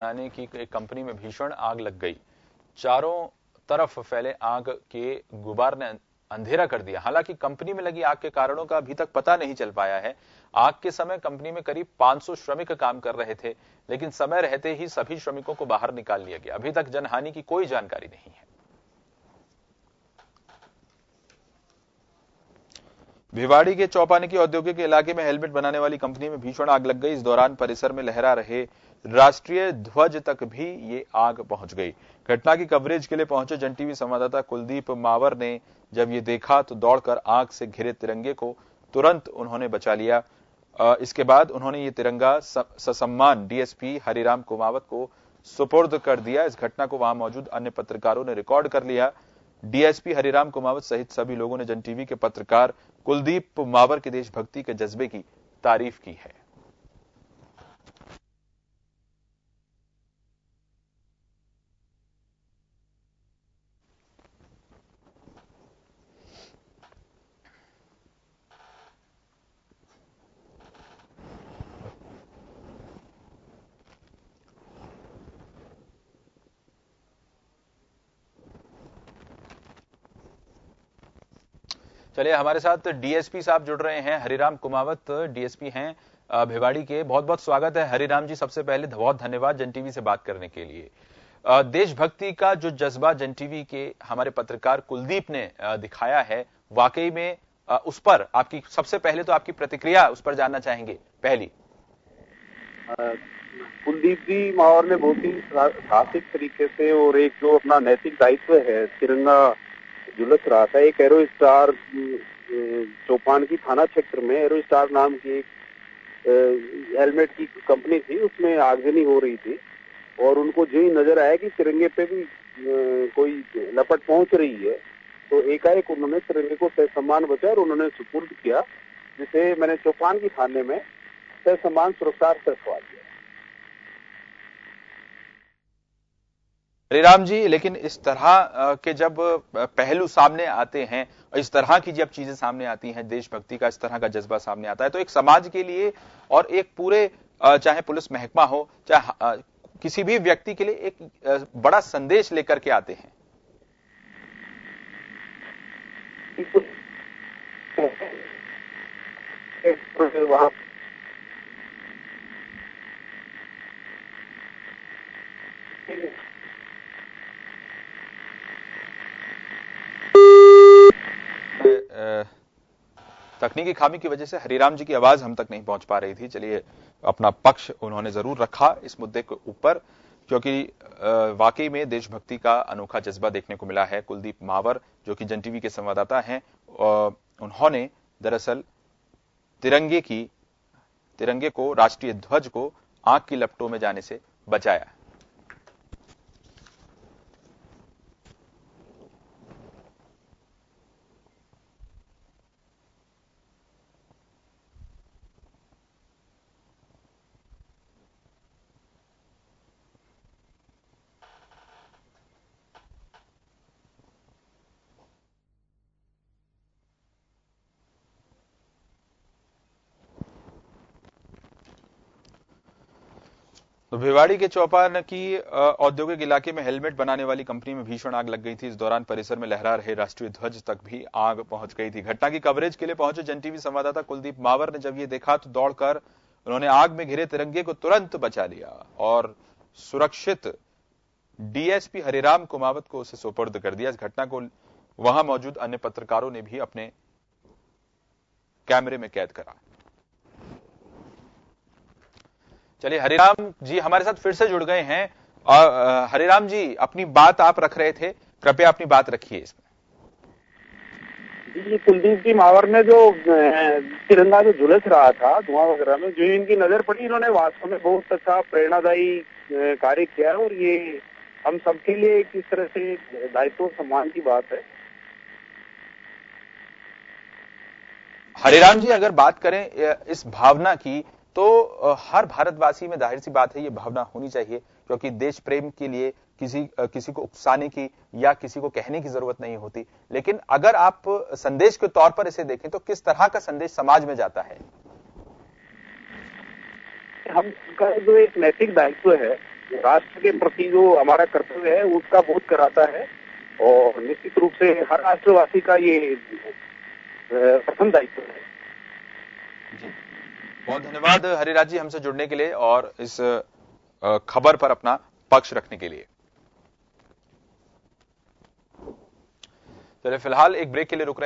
बनाने की एक कंपनी में भीषण आग लग गई। चारों तरफ फैले आग के गुबार ने अंधेरा कर दिया। हालांकि कंपनी में लगी आग के कारणों का अभी तक पता नहीं चल पाया है। आग के समय कंपनी में करीब 500 श्रमिक काम कर रहे थे, लेकिन समय रहते ही सभी श्रमिकों को बाहर निकाल लिया गया। अभी तक जनहानि की कोई जानकारी नहीं है। भिवाड़ी के चौपाने की औद्योगिक इलाके में हेलमेट बनाने वाली कंपनी में भीषण आग लग गई। इस दौरान परिसर में लहरा रहे राष्ट्रीय ध्वज तक भी ये आग पहुंच गई। घटना की कवरेज के लिए पहुंचे जन टीवी संवाददाता कुलदीप मावर ने जब ये देखा तो दौड़कर आग से घिरे तिरंगे को तुरंत उन्होंने बचा लिया। इसके बाद उन्होंने ये तिरंगा ससम्मान डीएसपी हरिराम कुमावत को सुपुर्द कर दिया। इस घटना को वहां मौजूद अन्य पत्रकारों ने रिकॉर्ड कर लिया। डीएसपी हरिराम कुमावत सहित सभी लोगों ने जन टीवी के पत्रकार कुलदीप मावर के देशभक्ति के जज्बे की तारीफ की है। चलिए, हमारे साथ डीएसपी साहब जुड़ रहे हैं। हरिराम कुमावत डीएसपी हैं भिवाड़ी के। बहुत बहुत स्वागत है हरिराम जी। सबसे पहले बहुत धन्यवाद जन टीवी से बात करने के लिए। देशभक्ति का जो जज्बा जन टीवी के हमारे पत्रकार कुलदीप ने दिखाया है, वाकई में उस पर आपकी सबसे पहले तो आपकी प्रतिक्रिया उस पर जानना चाहेंगे। पहली, कुलदीप जी मावर ने बहुत ही साहसिक तरीके से और एक जो अपना नैतिक दायित्व है, तिरंगा झुलस रहा था। एक एरो स्टार चौपान की थाना क्षेत्र में एरो स्टार नाम की एक हेलमेट की कंपनी थी, उसमें आगजनी हो रही थी और उनको जो ही नजर आया कि तिरंगे पे भी कोई लपट पहुंच रही है, तो एकाएक उन्होंने तिरंगे को ससम्मान बचाया और उन्होंने सुपुर्द किया, जिसे मैंने चौपान की थाने में ससम्मान सुरक्षा से रखवा दिया। हरिराम जी, लेकिन इस तरह के जब पहलू सामने आते हैं, इस तरह की जब चीजें सामने आती हैं, देशभक्ति का इस तरह का जज्बा सामने आता है, तो एक समाज के लिए और एक पूरे चाहे पुलिस महकमा हो, चाहे किसी भी व्यक्ति के लिए एक बड़ा संदेश लेकर के आते हैं। वहां तकनीकी खामी की वजह से हरिराम जी की आवाज हम तक नहीं पहुंच पा रही थी। चलिए, अपना पक्ष उन्होंने जरूर रखा इस मुद्दे के ऊपर, क्योंकि वाकई में देशभक्ति का अनोखा जज्बा देखने को मिला है। कुलदीप मावर जो कि जन टीवी के संवाददाता हैं, उन्होंने दरअसल तिरंगे को, राष्ट्रीय ध्वज को आग की लपटों में जाने से बचाया। तो भिवाड़ी के चौपान की औद्योगिक इलाके में हेलमेट बनाने वाली कंपनी में भीषण आग लग गई थी। इस दौरान परिसर में लहरा रहे राष्ट्रीय ध्वज तक भी आग पहुंच गई थी। घटना की कवरेज के लिए पहुंचे जन टीवी संवाददाता कुलदीप मावर ने जब ये देखा तो दौड़कर उन्होंने आग में घिरे तिरंगे को तुरंत बचा लिया और सुरक्षित डीएसपी हरिराम कुमावत को उसे सुपुर्द कर दिया। इस घटना को वहां मौजूद अन्य पत्रकारों ने भी अपने कैमरे में कैद करा। चलिए, हरिराम जी हमारे साथ फिर से जुड़ गए हैं। हरिराम जी, अपनी बात आप रख रहे थे, कृपया अपनी बात रखिए इसमें। जी, कुलदीप जी मावर ने जो तिरंगा जो झुलस रहा था धुआं वगैरह में, जो इनकी नजर पड़ी, इन्होंने वास्तव में बहुत अच्छा प्रेरणादायी कार्य किया और ये हम सबके लिए किस तरह से दायित्व सम्मान की बात है। हरिराम जी, अगर बात करें इस भावना की, तो हर भारतवासी में जाहिर सी बात है ये भावना होनी चाहिए, क्योंकि देश प्रेम के लिए किसी को उकसाने की या किसी को कहने की जरूरत नहीं होती। लेकिन अगर आप संदेश के तौर पर इसे देखें तो किस तरह का संदेश समाज में जाता है? हमका जो एक नैतिक दायित्व है राष्ट्र के प्रति जो हमारा कर्तव्य है उसका बोध कराता है और निश्चित रूप से हर राष्ट्रवासी का ये प्रथम दायित्व है। जी, बहुत धन्यवाद हरिराज जी हमसे जुड़ने के लिए और इस खबर पर अपना पक्ष रखने के लिए। चलिए फिलहाल एक ब्रेक के लिए रुक रहे हैं।